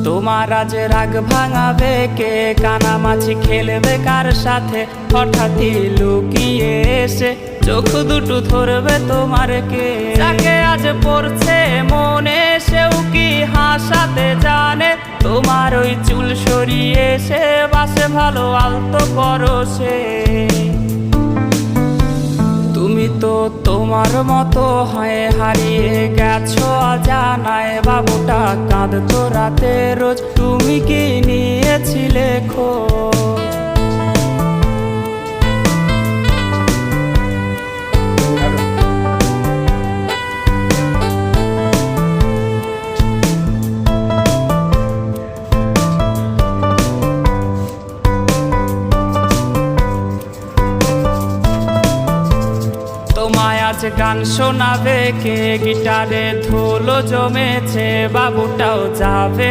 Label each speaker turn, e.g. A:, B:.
A: তোমার আজ রাগ ভাঙাবে কে, কানামাছি খেলবে কার সাথে, হঠাৎই লুকিয়ে এসে চোখ দুটো ধরবে তোমার কে। যাকে আজ পড়ছে মনে সেও কি হাসাতে জানে, তোমার ওই চুল সরিয়ে সে বাসে ভালো আলতো করো সে। তুমি তো তোমার মতো হয়ে হারিয়ে গেছো অজানায়, বাবুটা কাঁদতো রাতে রোজ, তুমি কি নিয়েছিলে খোঁজ? তোমায় আজ গান শোনাবে কে, গিটারে ধুলো জমেছে, বাবুটাও যাবে।